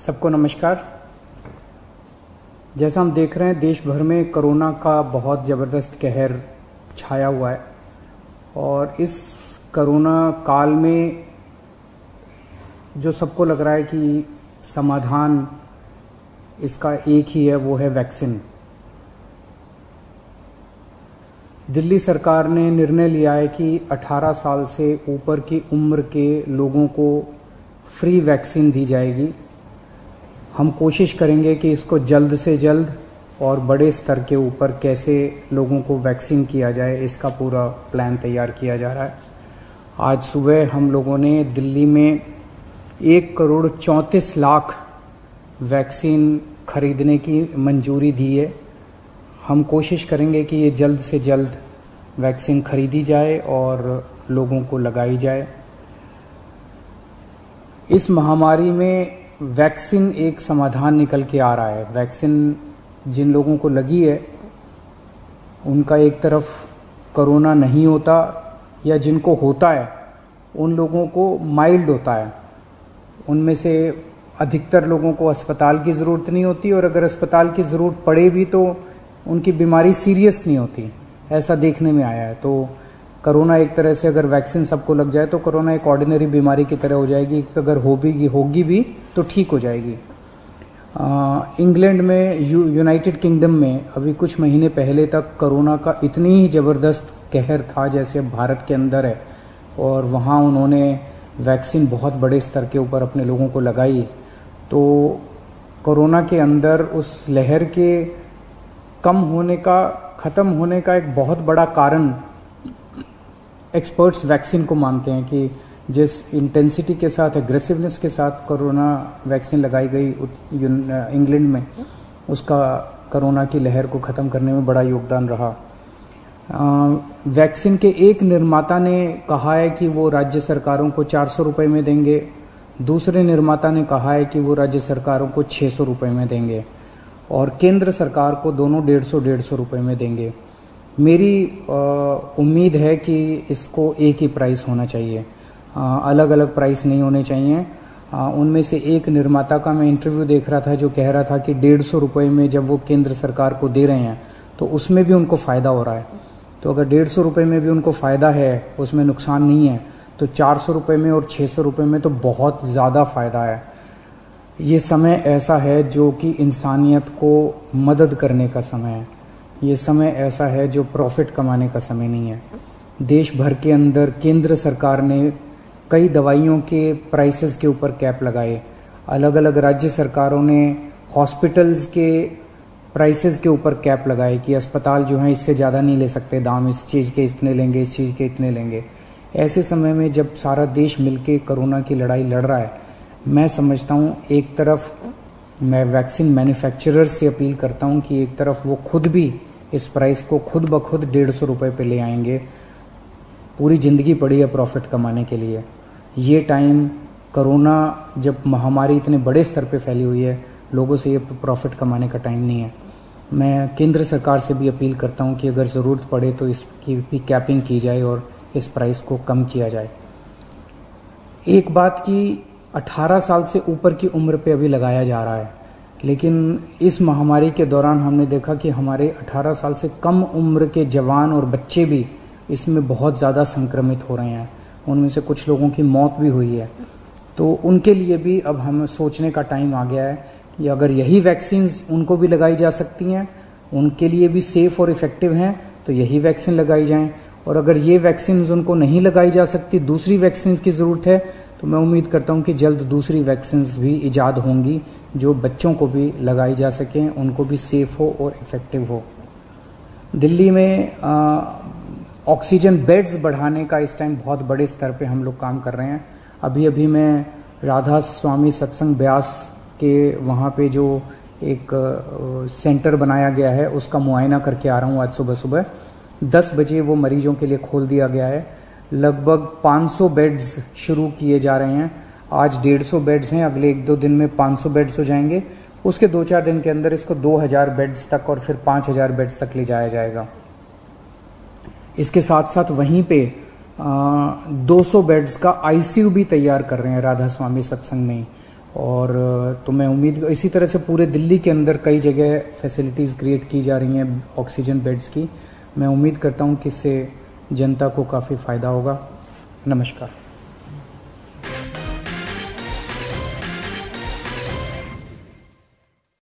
सबको नमस्कार। जैसा हम देख रहे हैं देश भर में कोरोना का बहुत ज़बरदस्त कहर छाया हुआ है और इस कोरोना काल में जो सबको लग रहा है कि समाधान इसका एक ही है, वो है वैक्सीन। दिल्ली सरकार ने निर्णय लिया है कि 18 साल से ऊपर की उम्र के लोगों को फ्री वैक्सीन दी जाएगी। हम कोशिश करेंगे कि इसको जल्द से जल्द और बड़े स्तर के ऊपर कैसे लोगों को वैक्सीन किया जाए, इसका पूरा प्लान तैयार किया जा रहा है। आज सुबह हम लोगों ने दिल्ली में 1,34,00,000 वैक्सीन खरीदने की मंजूरी दी है। हम कोशिश करेंगे कि ये जल्द से जल्द वैक्सीन खरीदी जाए और लोगों को लगाई जाए। इस महामारी में वैक्सीन एक समाधान निकल के आ रहा है। वैक्सीन जिन लोगों को लगी है उनका एक तरफ कोरोना नहीं होता, या जिनको होता है उन लोगों को माइल्ड होता है। उनमें से अधिकतर लोगों को अस्पताल की ज़रूरत नहीं होती, और अगर अस्पताल की ज़रूरत पड़े भी तो उनकी बीमारी सीरियस नहीं होती, ऐसा देखने में आया है। तो कोरोना एक तरह से अगर वैक्सीन सबको लग जाए तो कोरोना एक ऑर्डिनरी बीमारी की तरह हो जाएगी। अगर होगी भी तो ठीक हो जाएगी। इंग्लैंड में, यूनाइटेड किंगडम में अभी कुछ महीने पहले तक कोरोना का इतनी ही ज़बरदस्त कहर था जैसे भारत के अंदर है, और वहाँ उन्होंने वैक्सीन बहुत बड़े स्तर के ऊपर अपने लोगों को लगाई। तो कोरोना के अंदर उस लहर के ख़त्म होने का एक बहुत बड़ा कारण एक्सपर्ट्स वैक्सीन को मानते हैं कि जिस इंटेंसिटी के साथ, एग्रेसिवनेस के साथ कोरोना वैक्सीन लगाई गई इंग्लैंड में, उसका कोरोना की लहर को ख़त्म करने में बड़ा योगदान रहा। वैक्सीन के एक निर्माता ने कहा है कि वो राज्य सरकारों को 400 रुपये में देंगे, दूसरे निर्माता ने कहा है कि वो राज्य सरकारों को 600 रुपये में देंगे, और केंद्र सरकार को दोनों 150 रुपये में देंगे। मेरी उम्मीद है कि इसको एक ही प्राइस होना चाहिए, अलग अलग प्राइस नहीं होने चाहिए। उनमें से एक निर्माता का मैं इंटरव्यू देख रहा था जो कह रहा था कि 150 रुपये में जब वो केंद्र सरकार को दे रहे हैं तो उसमें भी उनको फ़ायदा हो रहा है। तो अगर 150 रुपये में भी उनको फ़ायदा है, उसमें नुकसान नहीं है, तो 400 रुपये में और 600 रुपये में तो बहुत ज़्यादा फ़ायदा है। ये समय ऐसा है जो कि इंसानियत को मदद करने का समय है। ये समय ऐसा है जो प्रॉफिट कमाने का समय नहीं है। देश भर के अंदर केंद्र सरकार ने कई दवाइयों के प्राइसेस के ऊपर कैप लगाए। अलग अलग राज्य सरकारों ने हॉस्पिटल्स के प्राइसेस के ऊपर कैप लगाए कि अस्पताल जो हैं इससे ज़्यादा नहीं ले सकते दाम, इस चीज़ के इतने लेंगे, इस चीज़ के इतने लेंगे। ऐसे समय में जब सारा देश मिलके कोरोना की लड़ाई लड़ रहा है, मैं समझता हूँ एक तरफ मैं वैक्सीन मैन्युफैक्चरर्स से अपील करता हूँ कि एक तरफ वो खुद भी इस प्राइस को खुद ब खुद 150 रुपये पे ले आएंगे। पूरी ज़िंदगी पड़ी है प्रॉफिट कमाने के लिए। ये टाइम कोरोना जब महामारी इतने बड़े स्तर पे फैली हुई है, लोगों से ये प्रॉफिट कमाने का टाइम नहीं है। मैं केंद्र सरकार से भी अपील करता हूँ कि अगर ज़रूरत पड़े तो इसकी भी कैपिंग की जाए और इस प्राइस को कम किया जाए। एक बात कि 18 साल से ऊपर की उम्र पे अभी लगाया जा रहा है, लेकिन इस महामारी के दौरान हमने देखा कि हमारे 18 साल से कम उम्र के जवान और बच्चे भी इसमें बहुत ज़्यादा संक्रमित हो रहे हैं। उनमें से कुछ लोगों की मौत भी हुई है। तो उनके लिए भी अब हमें सोचने का टाइम आ गया है कि अगर यही वैक्सीन्स उनको भी लगाई जा सकती हैं, उनके लिए भी सेफ़ और इफ़ेक्टिव हैं, तो यही वैक्सीन लगाई जाएं। और अगर ये वैक्सीन्स उनको नहीं लगाई जा सकती, दूसरी वैक्सीन्स की ज़रूरत है, तो मैं उम्मीद करता हूं कि जल्द दूसरी वैक्सीन्स भी इजाद होंगी जो बच्चों को भी लगाई जा सकें, उनको भी सेफ़ हो और इफ़ेक्टिव हो। दिल्ली में ऑक्सीजन बेड्स बढ़ाने का इस टाइम बहुत बड़े स्तर पे हम लोग काम कर रहे हैं। अभी मैं राधा स्वामी सत्संग ब्यास के वहाँ पे जो एक सेंटर बनाया गया है उसका मुआयना करके आ रहा हूँ। आज सुबह 10 बजे वो मरीजों के लिए खोल दिया गया है। लगभग 500 बेड्स शुरू किए जा रहे हैं। आज 150 बेड्स हैं, अगले 1-2 दिन में 500 बेड्स हो जाएंगे। उसके 2-4 दिन के अंदर इसको 2000 बेड्स तक और फिर 5000 बेड्स तक ले जाया जाएगा। इसके साथ साथ वहीं पे 200 बेड्स का आईसीयू भी तैयार कर रहे हैं राधा स्वामी सत्संग में। और तो मैं उम्मीद इसी तरह से पूरे दिल्ली के अंदर कई जगह फैसिलिटीज़ क्रिएट की जा रही हैं ऑक्सीजन बेड्स की। मैं उम्मीद करता हूं कि इससे जनता को काफ़ी फ़ायदा होगा। नमस्कार।